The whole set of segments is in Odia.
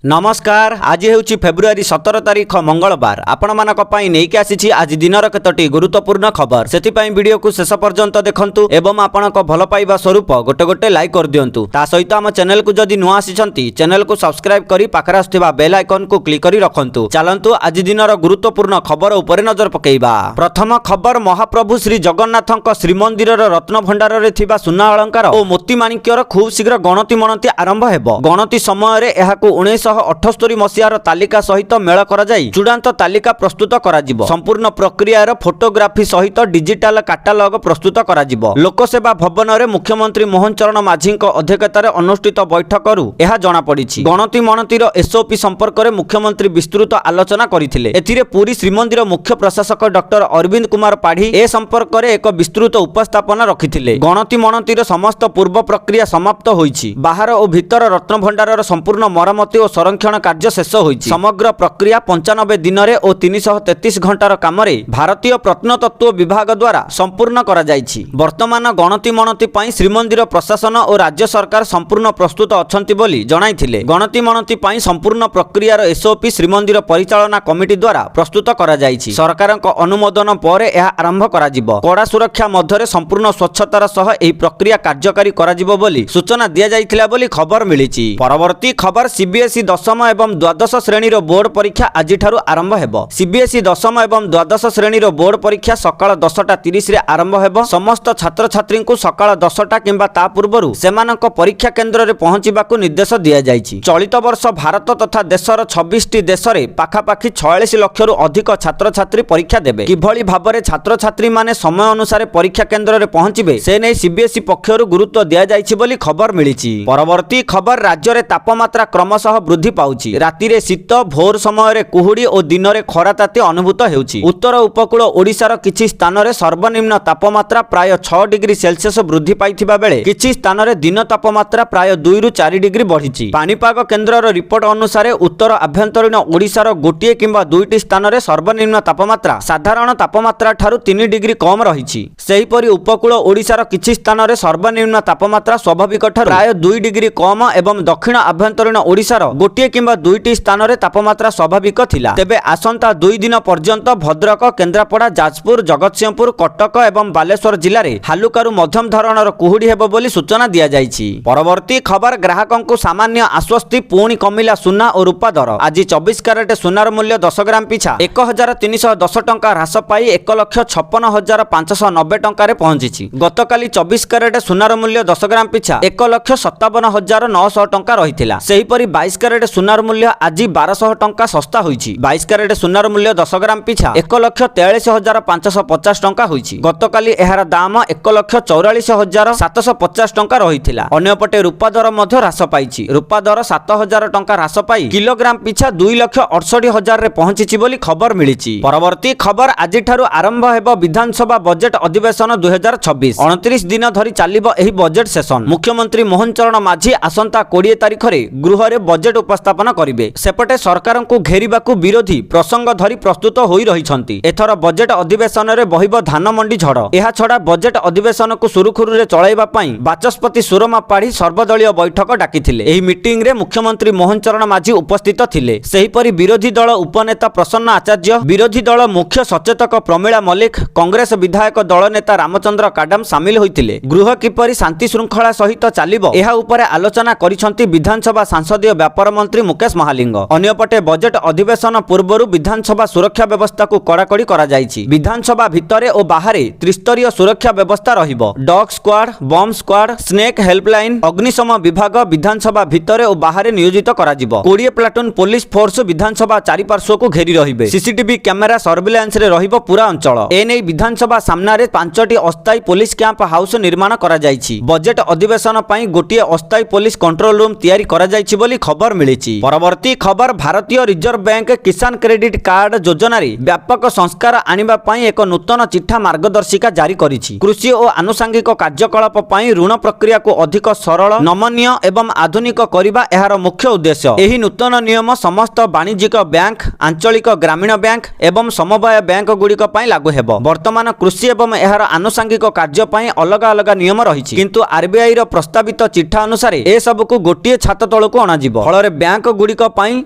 नमस्कार। आज हेउची फेब्रुआरी 17 तारीख मंगलवार। आपण मानक पई नेकी आसीछि आज दिनर केतोटी गुरुत्वपूर्ण खबर। सेति वीडियो को शेष पर्यंत देखंतु एवं आपनक भल पाइबा स्वरूप गोटे गोटे लाइक कर दियंतु। ता सहित हम चैनल को जदि नुआ आसीछंती चैनल को सब्सक्राइब करी पाखरा आस्थिबा बेल आइकन को क्लिक करी रखंतु। चलंतु आज दिनर गुरुत्वपूर्ण खबर उपरे नजर पकेइबा। प्रथम खबर महाप्रभु श्री जगन्नाथक श्रीमंदिरर रत्न भंडार रे थिबा सुना अलंकार और मोती माणिक्यर खूब शीघ्र गणति मनति आरंभ हेबो। गणति समय रे एहाकु 1978 मसीहार तालिका सहित मेल करा जाई चूड़ांत तालिका प्रस्तुत करा जिवो। संपूर्ण प्रक्रियार फोटोग्राफी सहित डिजिटल कैटालॉग प्रस्तुत करा जिवो। लोकसेवा भवन रे मुख्यमंत्री मोहन चरण माझी अध्यक्षतार अनुष्ठित बैठकरू यह जना पड़िछि। गणति मनतिर एसओपी संपर्क में मुख्यमंत्री विस्तृत आलोचना करथिले। एथिरे पुरी श्रीमंदिर मुख्य प्रशासक डॉक्टर अरविंद कुमार पाढ़ी ए संपर्क में एक विस्तृत उपस्थापना रखिथिले। गणति मनतिर समस्त पूर्व प्रक्रिया समाप्त होईछि। बाहर और भीतर रत्न भंडारर संपूर्ण मरम्मति और संरक्षण कार्य शेष होईछि। समग्र प्रक्रिया 95 दिन और 333 घंटार काम भारतीय प्रत्नतत्व विभाग द्वारा संपूर्ण करा जाईछि। वर्तमान गणति मनति पई श्रीमंदिर प्रशासन और राज्य सरकार संपूर्ण प्रस्तुत अछंती बोली जणाइथिले। गणति मनति पई संपूर्ण प्रक्रियार एसओपी श्रीमंदिर परिचालना कमिटी द्वारा प्रस्तुत करा जाईछि। सरकारक अनुमोदन पर यह आरंभ करा जिवो। कड़ा सुरक्षा मध्यरे संपूर्ण स्वच्छतार सह एही प्रक्रिया कार्यकारी करा जिवो बोली सूचना दिया जाइथिला बोली खबर मिलिछि। परवर्ती खबर सीबीएसई दशम एवं द्वादश श्रेणीर बोर्ड परीक्षा आज आरंभ हेबो। सीबीएसई दशम एवं द्वादश श्रेणीर बोर्ड परीक्षा सकाळ 10:30 रे आरंभ हेबो। समस्त छात्र छात्री को सकाळ 10टा किंबा ता पूर्वरु सेमानक परीक्षा केंद्र रे पहुंचीबाकू निर्देश दिया जाइछि। चलित वर्ष भारत तथा देशर 26टी देश रे पाखापाखी 46 लाख रु अधिक छात्र छात्री परीक्षा देबे। किभଳି भाबरे छात्र छात्री माने समय अनुसार परीक्षा केंद्र रे पहुंचीबे से नै सीबीएसई पक्षरु गुरुत्व दिया जाइछि बोली खबर मिलिछि। परवर्ती खबर राज्य रे तापमात्रा क्रमशः वृद्धि पाउछि। राति रे शीत भोर समय रे कुहुडी और दिन रे खरा ताती अनुभूत हेउछि। उत्तर उपकूल ओडिशार किछि स्थान रे सर्वनिम्न तापमात्रा प्राय 6 डिग्री सेल्सियस वृद्धि पाइथिबा बेले किछि स्थान रे दिन तापमात्रा प्राय 2 रु 4 डिग्री बढ़िछि। पानीपाग केन्द्रर रिपोर्ट अनुसार उत्तर आभ्यंतरीण ओडिशार गोटिए किंबा 2टी स्थान रे सर्वनिम्न तापमात्रा साधारण तापमात्रा ठारू 3 डिग्री कम रहिछि। सेहिपरि उपकूल ओडिशार किछि स्थान रे सर्वनिम्न तापमात्रा स्वाभाविक ठारू प्राय 2 डिग्री कम एवं दक्षिण आभ्यंतरीण ओडिशार गोटिए किंबा 2टी स्थान रे तापमात्रा स्वाभाविक थिला। तेबे आसंता 2 दिन पर्यंत भद्रक केन्द्रापड़ा जाजपुर जगतसिंहपुर कटक एवं बालेश्वर जिले में हालुकारु मध्यम धरणर कुहुडी हेबो बोली सूचना दिया जाइछि। परवर्ती खबर ग्राहकों को सामान्य आश्वस्ति पुणी कमिला सुना और रूपा दर। आज 24 कैरेट सुनार मूल्य 10 ग्राम पिछा 1310 टंका ह्रास पाई 1,56,590 टंका पहुंची। गतकाली 24 कैरेट सुनार मूल्य 10 ग्राम पिछा 1,57,900 टंका रहिथिला। सेहिपरि 22 कैरेट सुनार मूल्य आज 1200 टंका सस्ता होईछि। 22 कैरेट सुनार मूल्य 10 ग्राम पिछा 1,43,550 टंका होईछि। गतकाली एहार दाम 1,44,750 टंका रहिथिला। अन्यपटे रूपा दर मध्य ह्रास पाइछि। रूपा दर 7,000 टंका ह्रास पाई किलोग्राम पिछा 2,68,000 रे पहुंचिछि बोली खबर मिलिछि। परवर्ती खबर आज ठारू आरंभ हेबो विधानसभा बजेट अधिवेशन 2026। 29 दिन धरी चालिबो एही बजेट सेशन। मुख्यमंत्री मोहन चरण माझी आसंता 20 तारिख रे गृह रे बजेट उपस्थापन करिवे। सेपटे सरकार को घेरिबाकू विरोधी प्रसंग धरी प्रस्तुत होई रहिछंती। एथर बजेट अधिवेशन रे बहिबो धान मंडी झड़। एहा छडा बजेट अधिवेशन को सुरुखुरु रे चलाइबा पई बाचस्पति सुरमा पाढ़ी सर्वदलीय बैठक डाकिथिले। एही मीटिंग रे मुख्यमंत्री मोहन चरण माझी उपस्थित थिले। सेहिपरि विरोधी दल उपनेता प्रसन्न आचार्य, विरोधी दल मुख्य सचेतक प्रमिला मल्लिक, कांग्रेस विधायक दल नेता रामचंद्र काडम सामिल होइथिले। गृह किपरि शांति श्रृंखला सहित चालिबो एहा उपरे आलोचना करिसंती विधानसभा सांसदीय व्यापार मंत्री मुकेश महालिंग। अन्यपटे बजेट अधिवेशन पूर्व विधानसभा सुरक्षा व्यवस्था को कड़ाकड़ी करा जाइछि। विधानसभा भितरे और बाहरे त्रिस्तरीय सुरक्षा व्यवस्था रहिबो। Dog squad, bomb squad, snake helpline, अग्निशम विभाग विधानसभा भितरे और बाहरे नियोजित करा जिवो। 20 प्लाटून पुलिस फोर्स विधानसभा चारिपार्श्व को घेरी रहिबे। सीसीटीवी कैमेरा सर्विलांस रे रहिबो पूरा अंचल। एने विधानसभा सामना रे 5टी अस्थायी पुलिस कैंप हाउस निर्माण करा जाइछि। बजेट अधिवेशन पई गोटिए अस्थायी पुलिस कंट्रोल रूम तैयारी करा जाइछि बोली खबर मिलिछि। परवर्ती खबर भारतीय रिजर्व बैंक किसान क्रेडिट कार्ड योजना रे व्यापक संस्कार आनिबा पई एक नूतन चिठा मार्गदर्शिका जारी करिछि। कृषि और आनुषंगिक कार्यकलाप पई ऋण प्रक्रिया को अधिक सरल, नमनीय एवं आधुनिक करिबा एहार मुख्य उद्देश्य। एही नूतन नियम समस्त वाणिज्यिक बैंक, आंचलिक ग्रामीण बैंक एवं समवाय बैंक गुड़िक पई लागू हेबो। वर्तमान कृषि एवं एहार आनुषंगिक कार्य पई अलग अलग नियम रहिछि, किंतु आरबीआई रो प्रस्तावित चिठा अनुसार ए सब को गोटिए छात तळको अणाजिबो। फଳରେ ବ୍ୟାଙ୍କ ଗୁଡ଼ିକ ପାଇଁ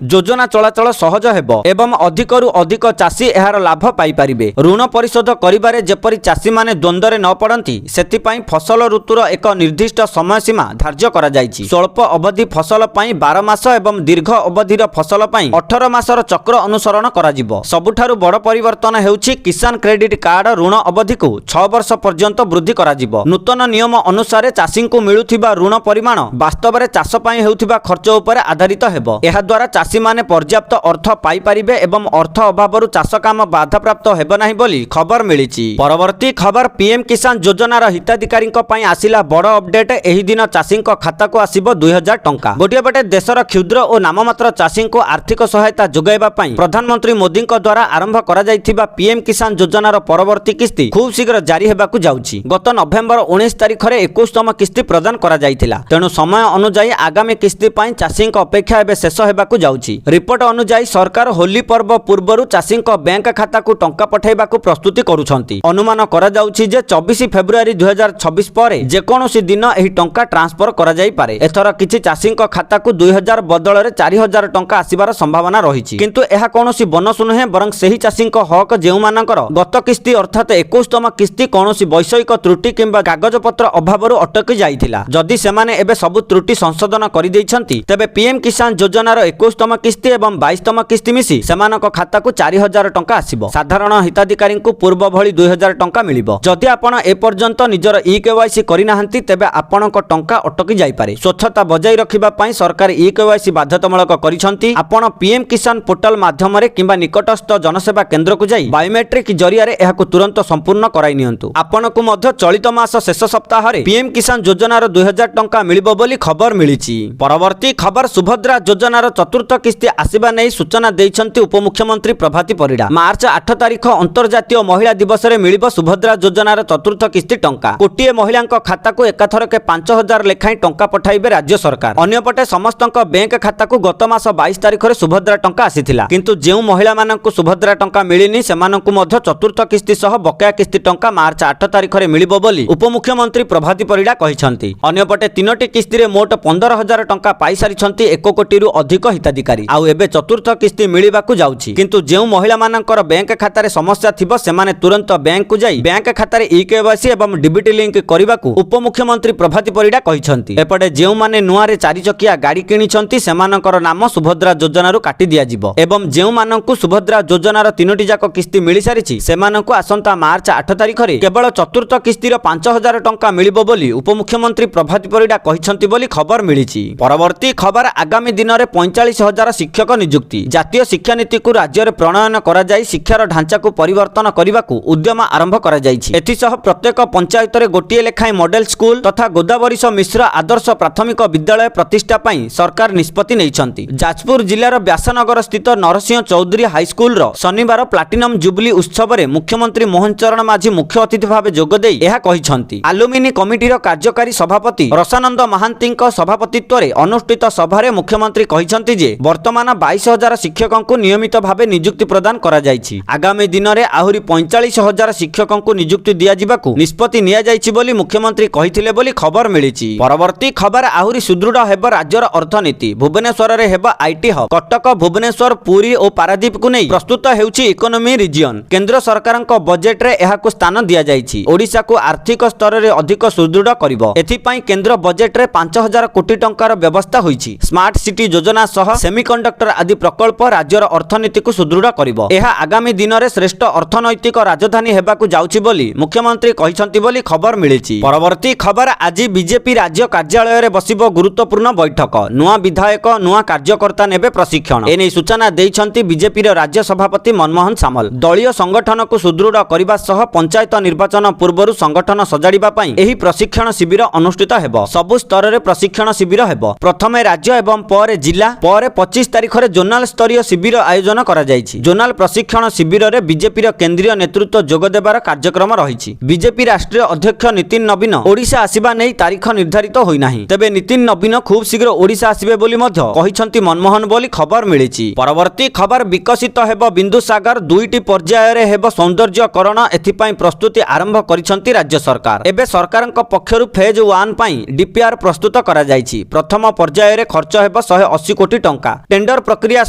ଯୋଜନା ଚଳାଚଳ ସହଜ ହେବ ଏବଂ ଅଧିକରୁ ଅଧିକ ଚାଷୀ ଏହାର ଲାଭ ପାଇପାରିବେ। ଋଣ ପରିଶୋଧ କରିବାରେ ଯେପରି ଚାଷୀମାନେ ଦ୍ୱନ୍ଦ୍ୱରେ ନ ପଡ଼ନ୍ତି ସେଥିପାଇଁ ଫସଲ ଋତୁର ଏକ ନିର୍ଦ୍ଦିଷ୍ଟ ସମୟସୀମା ଧାର୍ଯ୍ୟ କରାଯାଇଛି। ସ୍ୱଳ୍ପ ଅବଧି ଫସଲ ପାଇଁ 12 ମାସ ଏବଂ ଦୀର୍ଘ ଅବଧିର ଫସଲ ପାଇଁ 18 ମାସର ଚକ୍ର ଅନୁସରଣ କରାଯିବ। ସବୁଠାରୁ ବଡ଼ ପରିବର୍ତ୍ତନ ହେଉଛି କିଷାନ କ୍ରେଡିଟ୍ କାର୍ଡ ଋଣ ଅବଧିକୁ 6 ବର୍ଷ ପର୍ଯ୍ୟନ୍ତ ବୃଦ୍ଧି କରାଯିବ। ନୂତନ ନିୟମ ଅନୁସାରେ ଚାଷୀଙ୍କୁ ମିଳୁଥିବା ଋଣ ପରିମାଣ ବାସ୍ତବରେ ଚାଷ ପାଇଁ ହେଉଥିବା ଖର୍ଚ୍ଚ ଉପରେ ଆଧାରିତ ହେବ। ଏହାଦ୍ୱାରା ଚାଷୀମାନେ ପର୍ଯ୍ୟାପ୍ତ ଅର୍ଥ ପାଇପାରିବେ ଏବଂ ଅର୍ଥ ଅଭାବରୁ ଚାଷ କାମ ବାଧାପ୍ରାପ୍ତ ହେବ ନାହିଁ ବୋଲି ଖବର ମିଳିଛି। ପରବର୍ତ୍ତୀ ଖବର ପିଏମ୍ କିଷାନ ଯୋଜନାର ହିତାଧିକାରୀଙ୍କ ପାଇଁ ଆସିଲା ବଡ଼ ଅପଡେଟ୍। ଏହି ଦିନ ଚାଷୀଙ୍କ ଖାତାକୁ ଆସିବ 2000 ଟଙ୍କା। ଗୋଟିଏ ପଟେ ଦେଶର କ୍ଷୁଦ୍ର ଓ ନାମମାତ୍ର ଚାଷୀଙ୍କୁ ଆର୍ଥିକ ସହାୟତା ଯୋଗାଇବା ପାଇଁ ପ୍ରଧାନମନ୍ତ୍ରୀ ମୋଦିଙ୍କ ଦ୍ୱାରା ଆରମ୍ଭ କରାଯାଇଥିବା ପିଏମ୍ କିଷାନ ଯୋଜନାର ପରବର୍ତ୍ତୀ କିସ୍ତି ଖୁବ୍ ଶୀଘ୍ର ଜାରି ହେବାକୁ ଯାଉଛି। ଗତ ନଭେମ୍ବର 19 ତାରିଖରେ 21ତମ କିସ୍ତି ପ୍ରଦାନ କରାଯାଇଥିଲା। ତେଣୁ ସମୟ ଅନୁଯାୟୀ ଆଗାମୀ କିସ୍ତି ପାଇଁ ଚାଷୀଙ୍କ ଅପେକ୍ଷା ଏବେ ଶେଷ ହେବାକୁ ଯାଉଛି। ରିପୋର୍ଟ ଅନୁଯାୟୀ ସରକାର ହୋଲି ପର୍ବ ପୂର୍ବରୁ ଚାଷୀଙ୍କ ବ୍ୟାଙ୍କ ଖାତାକୁ ଟଙ୍କା ପଠାଇବାକୁ ପ୍ରସ୍ତୁତି କରୁଛନ୍ତି। ଅନୁମାନ କରାଯାଉଛି ଯେ 24 ଫେବୃଆରୀ 2026 ପରେ ଯେକୌଣସି ଦିନ ଏହି ଟଙ୍କା ଟ୍ରାନ୍ସଫର କରାଯାଇପାରେ। ଏଥର କିଛି ଚାଷୀଙ୍କ ଖାତାକୁ 2000 ବଦଳରେ 4000 ଟଙ୍କା ଆସିବାର ସମ୍ଭାବନା ରହିଛି। କିନ୍ତୁ ଏହା କୌଣସି ବୋନସ ନୁହେଁ, ବରଂ ସେହି ଚାଷୀଙ୍କ ହକ୍ ଯେଉଁମାନଙ୍କର ଗତ କିସ୍ତି ଅର୍ଥାତ୍ 21ତମ କିସ୍ତି କୌଣସି ବୈଷୟିକ ତ୍ରୁଟି କିମ୍ବା କାଗଜପତ୍ର ଅଭାବରୁ ଅଟକି ଯାଇଥିଲା। ଯଦି ସେମାନେ ଏବେ ସବୁ ତ୍ରୁଟି ସଂଶୋଧନ କରିଦେଇଛନ୍ତି ତେବେ ପିଏମ୍ କିଷାନ ଯୋଜନାର 21ତମ କିସ୍ତି ଏବଂ 22ତମ କିସ୍ତି ମିଶି ସେମାନଙ୍କ ଖାତାକୁ 4000 ଟଙ୍କା ଆସିବ। ସାଧାରଣ ହିତାଧିକାରୀଙ୍କୁ ପୂର୍ବ ଭଳି 2000 ଟଙ୍କା ମିଳିବ। ଯଦି ଆପଣ ଏପର୍ଯ୍ୟନ୍ତ ନିଜର ଇକେୱାଇସି କରିନାହାନ୍ତି ତେବେ ଆପଣଙ୍କ ଟଙ୍କା ଅଟକି ଯାଇପାରେ। ସ୍ୱଚ୍ଛତା ବଜାୟ ରଖିବା ପାଇଁ ସରକାର ଇକେୱାଇସି ବାଧ୍ୟତାମୂଳକ କରିଛନ୍ତି। ଆପଣ ପିଏମ୍ କିଷାନ ପୋର୍ଟାଲ ମାଧ୍ୟମରେ କିମ୍ବା ନିକଟସ୍ଥ ଜନସେବା କେନ୍ଦ୍ରକୁ ଯାଇ ବାୟୋମେଟ୍ରିକ୍ ଜରିଆରେ ଏହାକୁ ତୁରନ୍ତ ସମ୍ପୂର୍ଣ୍ଣ କରାଇ ନିଅନ୍ତୁ। ଆପଣଙ୍କୁ ମଧ୍ୟ ଚଳିତ ମାସ ଶେଷ ସପ୍ତାହରେ ପିଏମ୍ କିଷାନ ଯୋଜନାର 2000 ଟଙ୍କା ମିଳିବ ବୋଲି ଖବର ମିଳିଛି। ପରବର୍ତ୍ତୀ ଖବର ସୁଭଦ୍ରା ଯୋଜନାର ଚତୁର୍ଥ କିସ୍ତି ଆସିବା ନେଇ ସୂଚନା ଦେଇଛନ୍ତି ଉପମୁଖ୍ୟମନ୍ତ୍ରୀ ପ୍ରଭାତୀ ପରିଡ଼ା। ମାର୍ଚ୍ଚ 8 ତାରିଖ ଅନ୍ତର୍ଜାତୀୟ ମହିଳା ଦିବସରେ ମିଳିବ ସୁଭଦ୍ରା ଯୋଜନାର ଚତୁର୍ଥ କିସ୍ତି ଟଙ୍କା। କୋଟିଏ ମହିଳାଙ୍କ ଖାତାକୁ ଏକାଥରକେ 5000 ଲେଖାଏଁ ଟଙ୍କା ପଠାଇବେ ରାଜ୍ୟ ସରକାର। ଅନ୍ୟପଟେ ସମସ୍ତଙ୍କ ବ୍ୟାଙ୍କ ଖାତାକୁ ଗତ ମାସ 22 ତାରିଖରେ ସୁଭଦ୍ରା ଟଙ୍କା ଆସିଥିଲା। କିନ୍ତୁ ଯେଉଁ ମହିଳାମାନଙ୍କୁ ସୁଭଦ୍ରା ଟଙ୍କା ମିଳିନି ସେମାନଙ୍କୁ ମଧ୍ୟ ଚତୁର୍ଥ କିସ୍ତି ସହ ବକେୟା କିସ୍ତି ଟଙ୍କା ମାର୍ଚ୍ଚ 8 ତାରିଖରେ ମିଳିବ ବୋଲି ଉପମୁଖ୍ୟମନ୍ତ୍ରୀ ପ୍ରଭାତୀ ପରିଡ଼ା କହିଛନ୍ତି। ଅନ୍ୟପଟେ 3ଟି କିସ୍ତିରେ ମୋଟ 15000 ଟଙ୍କା ପାଇସାରିଛନ୍ତି 1 କୋଟିରୁ ଅଧିକ ହିତାଧିକାରୀ। ଆଉ ଏବେ ଚତୁର୍ଥ କିସ୍ତି ମିଳିବାକୁ ଯାଉଛି। କିନ୍ତୁ ଯେଉଁ ମହିଳାମାନଙ୍କର ବ୍ୟାଙ୍କ ଖାତାରେ ସମସ୍ୟା ଥିବ ସେମାନେ ତୁରନ୍ତ ବ୍ୟାଙ୍କକୁ ଯାଇ ବ୍ୟାଙ୍କ ଖାତାରେ ଇକେୱାଇସି ଏବଂ ଡିବିଟି ଲିଙ୍କ କରିବାକୁ ଉପମୁଖ୍ୟମନ୍ତ୍ରୀ ପ୍ରଭାତୀ ପରିଡ଼ା କହିଛନ୍ତି। ଏପଟେ ଯେଉଁମାନେ ନୂଆରେ 4 ଚକିଆ ଗାଡ଼ି କିଣିଛନ୍ତି ସେମାନଙ୍କର ନାମ ସୁଭଦ୍ରା ଯୋଜନାରୁ କାଟି ଦିଆଯିବ ଏବଂ ଯେଉଁମାନଙ୍କୁ ସୁଭଦ୍ରା ଯୋଜନାର 3ଟି ଯାକ କିସ୍ତି ମିଳିସାରିଛି ସେମାନଙ୍କୁ ଆସନ୍ତା ମାର୍ଚ୍ଚ 8 ତାରିଖରେ କେବଳ ଚତୁର୍ଥ କିସ୍ତିର 5000 ଟଙ୍କା ମିଳିବ ବୋଲି ଉପମୁଖ୍ୟମନ୍ତ୍ରୀ ପ୍ରଭାତୀ ପରିଡ଼ା କହିଛନ୍ତି ବୋଲି ଖବର ମିଳିଛି। ପରବର୍ତ୍ତୀ ଖବର ଆଗାମୀ ଦିନରେ 45000 ଶିକ୍ଷକ ନିଯୁକ୍ତି। ଜାତୀୟ ଶିକ୍ଷାନୀତିକୁ ରାଜ୍ୟରେ ପ୍ରଣୟନ କରାଯାଇ ଶିକ୍ଷାର ଢାଞ୍ଚାକୁ ପରିବର୍ତ୍ତନ କରିବାକୁ ଉଦ୍ୟମ ଆରମ୍ଭ କରାଯାଇଛି। ଏଥିସହ ପ୍ରତ୍ୟେକ ପଞ୍ଚାୟତରେ ଗୋଟିଏ ଲେଖାଏଁ ମଡେଲ ସ୍କୁଲ ତଥା ଗୋଦାବରୀଶ ମିଶ୍ର ଆଦର୍ଶ ପ୍ରାଥମିକ ବିଦ୍ୟାଳୟ ପ୍ରତିଷ୍ଠା ପାଇଁ ସରକାର ନିଷ୍ପତ୍ତି ନେଇଛନ୍ତି। ଯାଜପୁର ଜିଲ୍ଲାର ବ୍ୟାସନଗର ସ୍ଥିତ ନରସିଂହ ଚୌଧୁରୀ ହାଇସ୍କୁଲର ଶନିବାର ପ୍ଲାଟିନମ ଜୁବଲି ଉତ୍ସବରେ ମୁଖ୍ୟମନ୍ତ୍ରୀ ମୋହନ ଚରଣ ମାଝୀ ମୁଖ୍ୟ ଅତିଥି ଭାବେ ଯୋଗଦେଇ ଏହା କହିଛନ୍ତି। ଆଲୁମିନି କମିଟିର କାର୍ଯ୍ୟକାରୀ ସଭାପତି ରସାନନ୍ଦ ମହାନ୍ତିଙ୍କ ସଭାପତିତ୍ୱରେ ଅନୁଷ୍ଠିତ ସଭାରେ ମୁଖ୍ୟମନ୍ତ୍ରୀ କହିଛନ୍ତି ଯେ ବର୍ତ୍ତମାନ 22000 ଶିକ୍ଷକଙ୍କୁ ନିୟମିତ ଭାବେ ନିଯୁକ୍ତି ପ୍ରଦାନ କରାଯାଇଛି। ଆଗାମୀ ଦିନରେ ଆହୁରି 45000 ଶିକ୍ଷକଙ୍କୁ ନିଯୁକ୍ତି ଦିଆଯିବାକୁ ନିଷ୍ପତ୍ତି ନିଆଯାଇଛି ବୋଲି ମୁଖ୍ୟମନ୍ତ୍ରୀ କହିଥିଲେ ବୋଲି ଖବର ମିଳିଛି। ପରବର୍ତ୍ତୀ ଖବର ଆହୁରି ସୁଦୃଢ଼ ହେବ ରାଜ୍ୟର ଅର୍ଥନୀତି। ଭୁବନେଶ୍ୱରରେ ହେବ ଆଇଟି ହବ୍। କଟକ, ଭୁବନେଶ୍ୱର, ପୁରୀ ଓ ପାରାଦୀପକୁ ନେଇ ପ୍ରସ୍ତୁତ ହେଉଛି ଇକୋନୋମି ରିଜିଅନ୍। କେନ୍ଦ୍ର ସରକାରଙ୍କ ବଜେଟରେ ଏହାକୁ ସ୍ଥାନ ଦିଆଯାଇଛି। ଓଡ଼ିଶାକୁ ଆର୍ଥିକ ସ୍ତରରେ ଅଧିକ ସୁଦୃଢ଼ କରିବ। ଏଥିପାଇଁ କେନ୍ଦ୍ର ବଜେଟରେ 5000 କୋଟି ଟଙ୍କାର ବ୍ୟବସ୍ଥା ହୋଇଛି। ସ୍ମାର୍ଟ ସିଟି ଯୋଜନା ସହ ସେମିକଣ୍ଡକ୍ଟର ଆଦି ପ୍ରକଳ୍ପ ରାଜ୍ୟର ଅର୍ଥନୀତିକୁ ସୁଦୃଢ଼ କରିବ। ଏହା ଆଗାମୀ ଦିନରେ ଶ୍ରେଷ୍ଠ ଅର୍ଥନୈତିକ ରାଜଧାନୀ ହେବାକୁ ଯାଉଛି ବୋଲି ମୁଖ୍ୟମନ୍ତ୍ରୀ କହିଛନ୍ତି ବୋଲି ଖବର ମିଳିଛି। ପରବର୍ତ୍ତୀ ଖବର ଆଜି ବିଜେପି ରାଜ୍ୟ କାର୍ଯ୍ୟାଳୟରେ ବସିବ ଗୁରୁତ୍ୱପୂର୍ଣ୍ଣ ବୈଠକ। ନୂଆ ବିଧାୟକ, ନୂଆ କାର୍ଯ୍ୟକର୍ତ୍ତା ନେବେ ପ୍ରଶିକ୍ଷଣ। ଏନେଇ ସୂଚନା ଦେଇଛନ୍ତି ବିଜେପିର ରାଜ୍ୟ ସଭାପତି ମନମୋହନ ସାମଲ। ଦଳୀୟ ସଂଗଠନକୁ ସୁଦୃଢ଼ କରିବା ସହ ପଞ୍ଚାୟତ ନିର୍ବାଚନ ପୂର୍ବରୁ ସଂଗଠନ ସଜାଡ଼ିବା ପାଇଁ ଏହି ପ୍ରଶିକ୍ଷଣ ଶିବିର ଅନୁଷ୍ଠିତ ହେବ। ସବୁ ସ୍ତରରେ ପ୍ରଶିକ୍ଷଣ ଶିବିର ହେବ। ପ୍ରଥମେ ରାଜ୍ୟ ଏବଂ ପରେ ଜିଲ୍ଲା, ପରେ 25 ତାରିଖରେ ଜୋନାଲ ସ୍ତରୀୟ ଶିବିର ଆୟୋଜନ କରାଯାଇଛି। ଜୋନାଲ ପ୍ରଶିକ୍ଷଣ ଶିବିରରେ ବିଜେପିର କେନ୍ଦ୍ରୀୟ ନେତୃତ୍ୱ ଯୋଗ ଦେବାର କାର୍ଯ୍ୟକ୍ରମ ରହିଛି। ବିଜେପି ରାଷ୍ଟ୍ରୀୟ ଅଧ୍ୟକ୍ଷ ନୀତିନ ନବୀନ ଓଡ଼ିଶା ଆସିବା ନେଇ ତାରିଖ ନିର୍ଦ୍ଧାରିତ ହୋଇନାହିଁ। ତେବେ ନୀତିନ ନବୀନ ଖୁବ୍ ଶୀଘ୍ର ଓଡ଼ିଶା ଆସିବେ ବୋଲି ମଧ୍ୟ କହିଛନ୍ତି ମନମୋହନ ବୋଲି ଖବର ମିଳିଛି। ପରବର୍ତ୍ତୀ ଖବର ବିକଶିତ ହେବ ବିନ୍ଦୁସାଗର। 2ଟି ପର୍ଯ୍ୟାୟରେ ହେବ ସୌନ୍ଦର୍ଯ୍ୟକରଣ। ଏଥିପାଇଁ ପ୍ରସ୍ତୁତି ଆରମ୍ଭ କରିଛନ୍ତି ରାଜ୍ୟ ସରକାର। ଏବେ ସରକାରଙ୍କ ପକ୍ଷରୁ ଫେଜ୍ 1 ପାଇଁ ଡିପିଆର୍ ପ୍ରସ୍ତୁତ କରାଯାଇଛି। ପ୍ରଥମ ପର୍ଯ୍ୟାୟରେ ଖର୍ଚ୍ଚ ହେବ ହେବ 180 କୋଟି ଟଙ୍କା। ଟେଣ୍ଡର ପ୍ରକ୍ରିୟା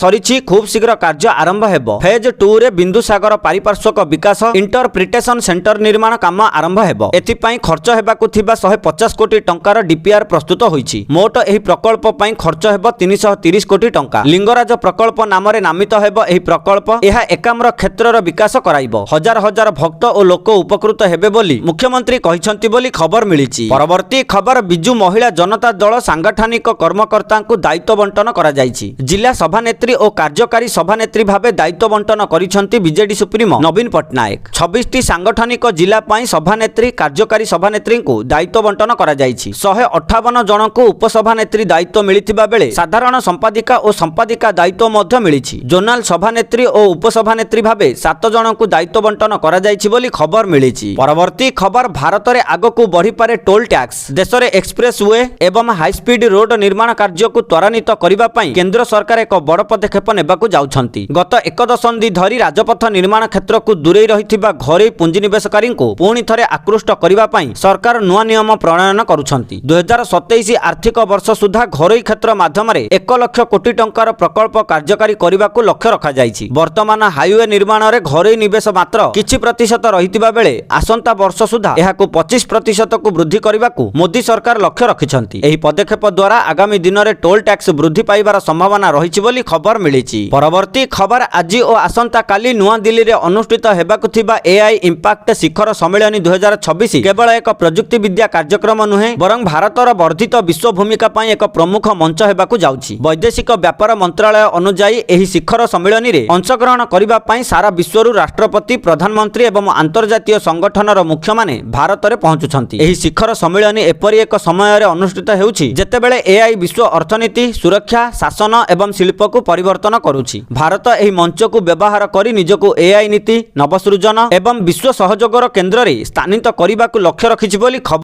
ସରିଛି, ଖୁବ୍ ଶୀଘ୍ର କାର୍ଯ୍ୟ ଆରମ୍ଭ ହେବ। ଫେଜ୍ 2 ରେ ବିନ୍ଦୁସାଗର ପାରିପାର୍ଶ୍ୱିକ ବିକାଶ ଇଣ୍ଟରପ୍ରିଟେସନ ସେଣ୍ଟର ନିର୍ମାଣ କାମ ଆରମ୍ଭ ହେବ। ଏଥିପାଇଁ ଖର୍ଚ୍ଚ ହେବାକୁ ଥିବା 150 କୋଟି ଟଙ୍କାର ଡିପିଆର ପ୍ରସ୍ତୁତ ହୋଇଛି। ମୋଟ ଏହି ପ୍ରକଳ୍ପ ପାଇଁ ଖର୍ଚ୍ଚ ହେବ 330 କୋଟି ଟଙ୍କା। ଲିଙ୍ଗରାଜ ପ୍ରକଳ୍ପ ନାମରେ ନାମିତ ହେବ ଏହି ପ୍ରକଳ୍ପ। ଏହା ଏକାମ୍ର କ୍ଷେତ୍ରର ବିକାଶ କରାଇବ। ହଜାର ହଜାର ଭକ୍ତ ଓ ଲୋକ ଉପକୃତ ହେବେ ବୋଲି ମୁଖ୍ୟମନ୍ତ୍ରୀ କହିଛନ୍ତି ବୋଲି ଖବର ମିଳିଛି। ପରବର୍ତ୍ତୀ ଖବର, ବିଜୁ ମହିଳା ଜନତା ଦଳ ସାଂଗଠନିକ କର୍ମକର୍ତ୍ତାଙ୍କୁ ଦାୟିତ୍ୱ ବଣ୍ଟନ କରାଯାଇଛି। ଜିଲ୍ଲା ସଭାନେତ୍ରୀ ଓ କାର୍ଯ୍ୟକାରୀ ସଭାନେତ୍ରୀ ଭାବେ ଦାୟିତ୍ୱ ବଣ୍ଟନ କରିଛନ୍ତି ବିଜେଡି ସୁପ୍ରିମୋ ନବୀନ ପଟ୍ଟନାୟକ। 26ଟି ସାଂଗଠନିକ ଜିଲ୍ଲା ପାଇଁ ସଭାନେତ୍ରୀ, କାର୍ଯ୍ୟକାରୀ ସଭାନେତ୍ରୀଙ୍କୁ ଦାୟିତ୍ୱ ବଣ୍ଟନ କରାଯାଇଛି। 158 ଜଣଙ୍କୁ ଉପସଭାନେତ୍ରୀ ଦାୟିତ୍ୱ ମିଳିଥିବା ବେଳେ ସାଧାରଣ ସମ୍ପାଦିକା ଓ ସମ୍ପାଦିକା ଦାୟିତ୍ୱ ମଧ୍ୟ ମିଳିଛି। ଜୋନାଲ ସଭାନେତ୍ରୀ ଓ ଉପସଭାନେତ୍ରୀ ଭାବେ 7 ଜଣଙ୍କୁ ଦାୟିତ୍ୱ ବଣ୍ଟନ କରାଯାଇଛି ବୋଲି ଖବର ମିଳିଛି। ପରବର୍ତ୍ତୀ ଖବର, ଭାରତରେ ଆଗକୁ ବଢ଼ିପାରେ ଟୋଲ ଟ୍ୟାକ୍ସ। ଦେଶରେ ଏକ୍ସପ୍ରେସ ୱେ ଏବଂ ହାଇସ୍ପିଡ୍ ରୋଡ ନିର୍ମାଣ କାର୍ଯ୍ୟକୁ ତ୍ୱରାନ୍ୱିତ କରିବା ପାଇଁ କେନ୍ଦ୍ର ସରକାର ଏକ ବଡ଼ ପଦକ୍ଷେପ ନେବାକୁ ଯାଉଛନ୍ତି। ଗତ 1 ଦଶନ୍ଧି ଧରି ରାଜପଥ ନିର୍ମାଣ କ୍ଷେତ୍ରକୁ ଦୂରେଇ ରହିଥିବା ଘରୋଇ ପୁଞ୍ଜିନିବେଶକାରୀଙ୍କୁ ପୁଣି ଥରେ ଆକୃଷ୍ଟ କରିବା ପାଇଁ ସରକାର ନୂଆ ନିୟମ ପ୍ରଣୟନ କରୁଛନ୍ତି। 2027 ଆର୍ଥିକ ବର୍ଷ ସୁଦ୍ଧା ଘରୋଇ କ୍ଷେତ୍ର ମାଧ୍ୟମରେ 1 ଲକ୍ଷ କୋଟି ଟଙ୍କାର ପ୍ରକଳ୍ପ କାର୍ଯ୍ୟକାରୀ କରିବାକୁ ଲକ୍ଷ୍ୟ ରଖାଯାଇଛି। ବର୍ତ୍ତମାନ ହାଇୱେ ନିର୍ମାଣରେ ଘରୋଇ ନିବେଶ ମାତ୍ର କିଛି ପ୍ରତିଶତ ରହିଥିବା ବେଳେ ଆସନ୍ତା ବର୍ଷ ସୁଦ୍ଧା ଏହାକୁ 25%କୁ ବୃଦ୍ଧି କରିବାକୁ ମୋଦି ସରକାର ଲକ୍ଷ୍ୟ ରଖିଛନ୍ତି। ଏହି ପଦକ୍ଷେପ ଦ୍ୱାରା ଆଗାମୀ ଦିନରେ ଟୋଲ ଟ୍ୟାକ୍ସ ବୃଦ୍ଧି ପାଇବାର ସମ୍ଭାବନା ରହିଛି ବୋଲି ଖବର ମିଳିଛି। ପରବର୍ତ୍ତୀ ଖବର, ଆଜି ଓ ଆସନ୍ତା କାଲି ନୂଆଦିଲ୍ଲୀରେ ଅନୁଷ୍ଠିତ ହେବାକୁ ଥିବା ଏଆଇ ଇମ୍ପାକ୍ଟ ଶିଖର ସମ୍ମିଳନୀ 2026 କେବଳ ଏକ ପ୍ରଯୁକ୍ତି ବିଦ୍ୟା କାର୍ଯ୍ୟକ୍ରମ ନୁହେଁ, ବରଂ ଭାରତର ବର୍ଦ୍ଧିତ ବିଶ୍ୱ ଭୂମିକା ପାଇଁ ଏକ ପ୍ରମୁଖ ମଞ୍ଚ ହେବାକୁ ଯାଉଛି। ବୈଦେଶିକ ବ୍ୟାପାର ମନ୍ତ୍ରାଳୟ ଅନୁଯାୟୀ ଏହି ଶିଖର ସମ୍ମିଳନୀରେ ଅଂଶଗ୍ରହଣ କରିବା ପାଇଁ ସାରା ବିଶ୍ୱରୁ ରାଷ୍ଟ୍ରପତି, ପ୍ରଧାନମନ୍ତ୍ରୀ ଏବଂ ଆନ୍ତର୍ଜାତୀୟ ସଂଗଠନର ମୁଖ୍ୟମାନେ ଭାରତରେ ପହଞ୍ଚୁଛନ୍ତି। ଏହି ଶିଖର ସମ୍ମିଳନୀ ଏପରି ଏକ ସମୟରେ ଅନୁଷ୍ଠିତ ହେଉଛି ଯେତେବେଳେ ଏଆଇ ବିଶ୍ୱ ଅର୍ଥନୀତି, ସୁରକ୍ଷା, ଶାସନ ଏବଂ ଶିଳ୍ପକୁ ପରିବର୍ତ୍ତନ କରୁଛି। ଭାରତ ଏହି ମଞ୍ଚକୁ ବ୍ୟବହାର କରି ନିଜକୁ ଏଆଇ ନୀତି, ନବସୃଜନ ଏବଂ ବିଶ୍ୱ ସହଯୋଗର କେନ୍ଦ୍ରରେ ସ୍ଥାନିତ କରିବାକୁ ଲକ୍ଷ୍ୟ ରଖିଛି ବୋଲି ଖବର